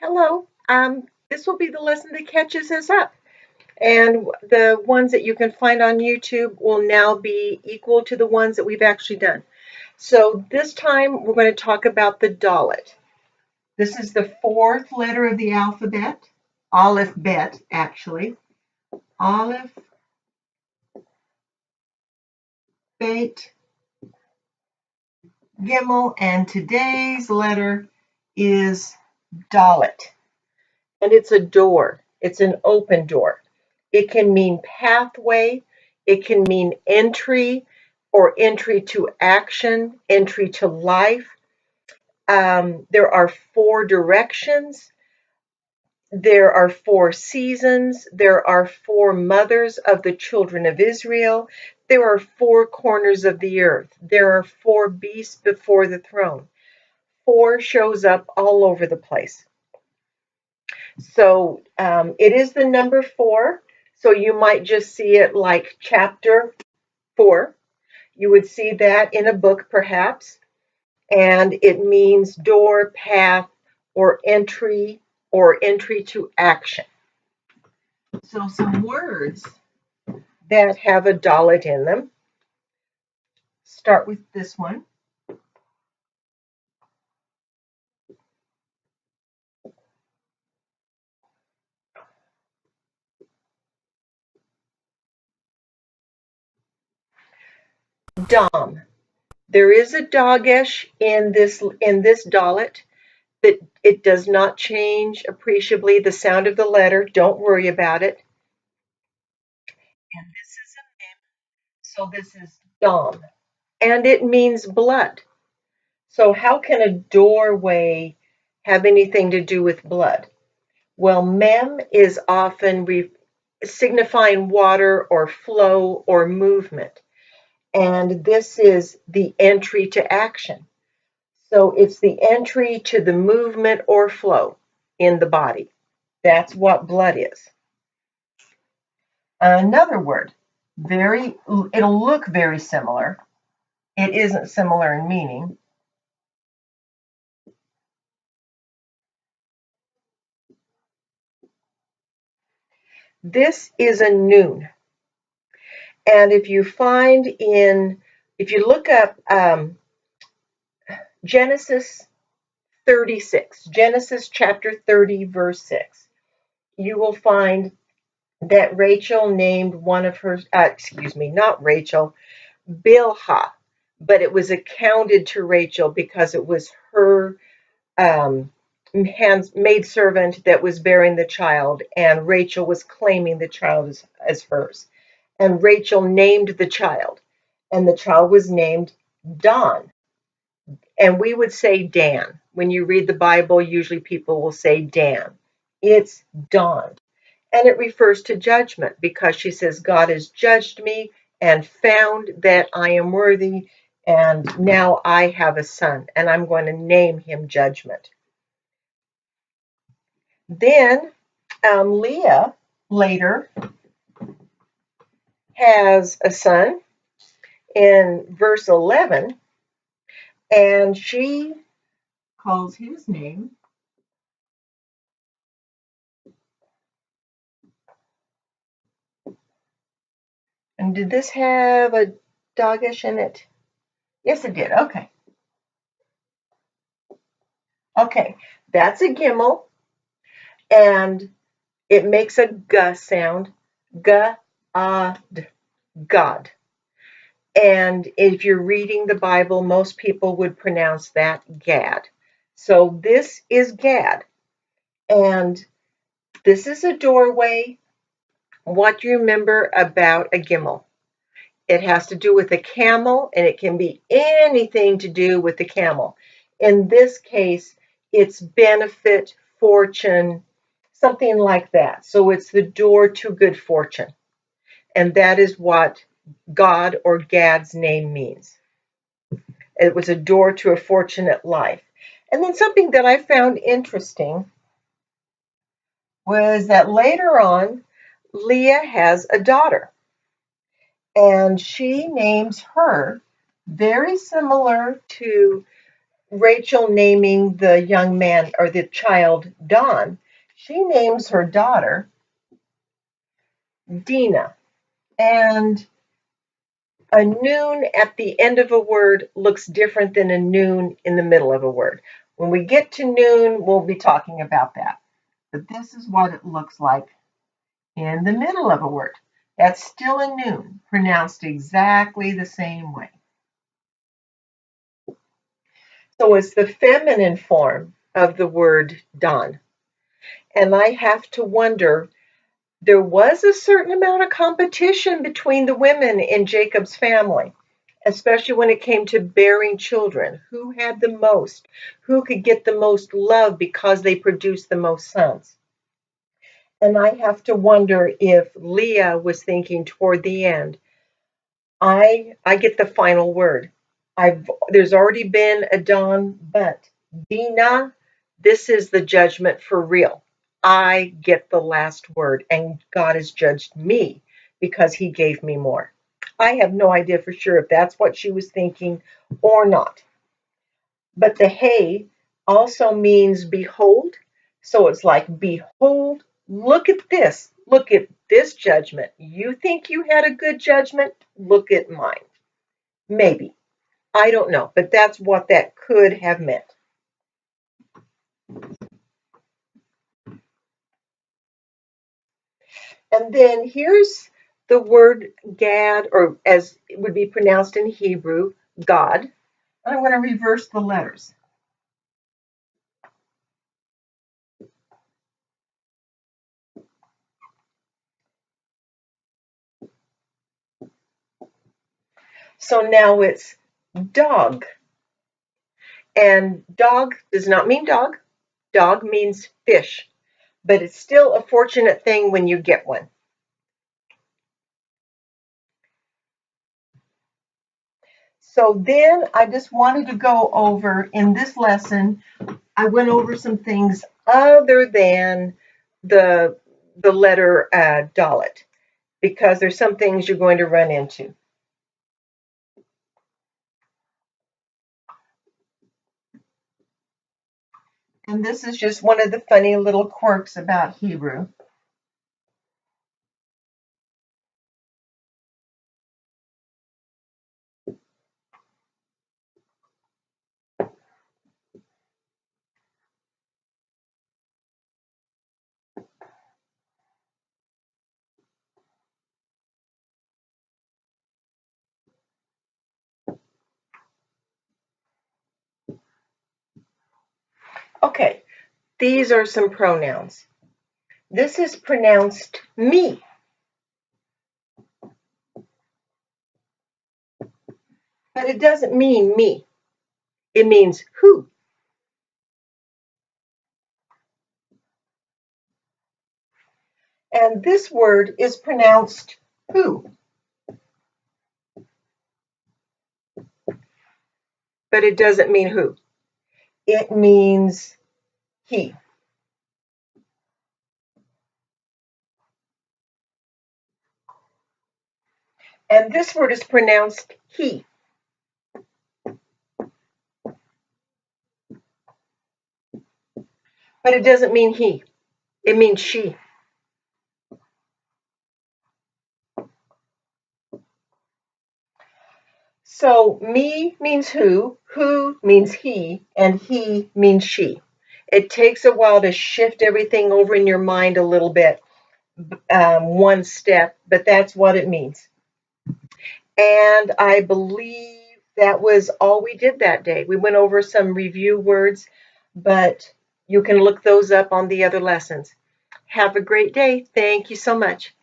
Hello. This will be the lesson that catches us up. And the ones that you can find on YouTube will now be equal to the ones that we've actually done. So this time we're going to talk about the Dalet. This is the fourth letter of the alphabet. Aleph bet, actually. Aleph, bet, Gimel, and today's letter is Dalet. And it's a door. It's an open door. It can mean pathway. It can mean entry or entry to action, entry to life. There are four directions. There are four seasons. There are four mothers of the children of Israel. There are four corners of the earth. There are four beasts before the throne. Four shows up all over the place. So it is the number four. So you might just see it like chapter 4. You would see that in a book perhaps. And it means door, path, or entry to action. So some words that have a dalet in them. Start with this one. Dom. There is a dagesh in this dalet. That it does not change appreciably the sound of the letter. Don't worry about it. And this is a mem, so this is dom. And it means blood. So how can a doorway have anything to do with blood? Well, mem is often signifying water or flow or movement. And this is the entry to action. So it's the entry to the movement or flow in the body. That's what blood is. Another word, it'll look very similar. It isn't similar in meaning. This is a noon. And if you look up Genesis 36, Genesis chapter 30, verse 6, you will find that Rachel named one of her, not Rachel, Bilhah, but it was accounted to Rachel because it was her maidservant that was bearing the child, and Rachel was claiming the child as hers. And Rachel named the child, and the child was named Don. And we would say Dan. When you read the Bible, usually people will say Dan. It's Don. And it refers to judgment because she says, God has judged me and found that I am worthy, and now I have a son, and I'm going to name him Judgment. Then Leah later has a son in verse 11, and she calls his name and did this have a dagesh in it? Yes, it did. Okay, that's a gimel, and it makes a g sound. G-a-d, God. And if you're reading the Bible, most people would pronounce that Gad. So this is Gad. And this is a doorway. What do you remember about a gimel? It has to do with a camel, and it can be anything to do with the camel. In this case, it's benefit, fortune, something like that. So it's the door to good fortune. And that is what God or Gad's name means. It was a door to a fortunate life. And then something that I found interesting was that later on, Leah has a daughter. And she names her very similar to Rachel naming the young man or the child Don, she names her daughter Dina. And a noon at the end of a word looks different than a noon in the middle of a word. When we get to noon, we'll be talking about that. But this is what it looks like in the middle of a word. That's still a noon, pronounced exactly the same way. So it's the feminine form of the word Don. And I have to wonder, there was a certain amount of competition between the women in Jacob's family, especially when it came to bearing children. Who had the most? Who could get the most love because they produced the most sons? And I have to wonder if Leah was thinking toward the end, I get the final word. There's already been a Don, but Dina, this is the judgment for real. I get the last word, and God has judged me because he gave me more. I have no idea for sure if that's what she was thinking or not. But the hey also means behold. So it's like, behold, look at this. Look at this judgment. You think you had a good judgment? Look at mine. Maybe. I don't know. But that's what that could have meant. And then here's the word Gad, or as it would be pronounced in Hebrew, God. And I'm going to reverse the letters. So now it's dog. And dog does not mean dog. Dog means fish. But it's still a fortunate thing when you get one. So then I just wanted to go over in this lesson, I went over some things other than the letter Dalet, because there's some things you're going to run into. And this is just one of the funny little quirks about Hebrew. Okay, these are some pronouns. This is pronounced me. But it doesn't mean me. It means who. And this word is pronounced who. But it doesn't mean who. It means he. And this word is pronounced he. But it doesn't mean he. It means she. So me means who means he, and he means she. It takes a while to shift everything over in your mind a little bit, one step, but that's what it means. And I believe that was all we did that day. We went over some review words, but you can look those up on the other lessons. Have a great day. Thank you so much.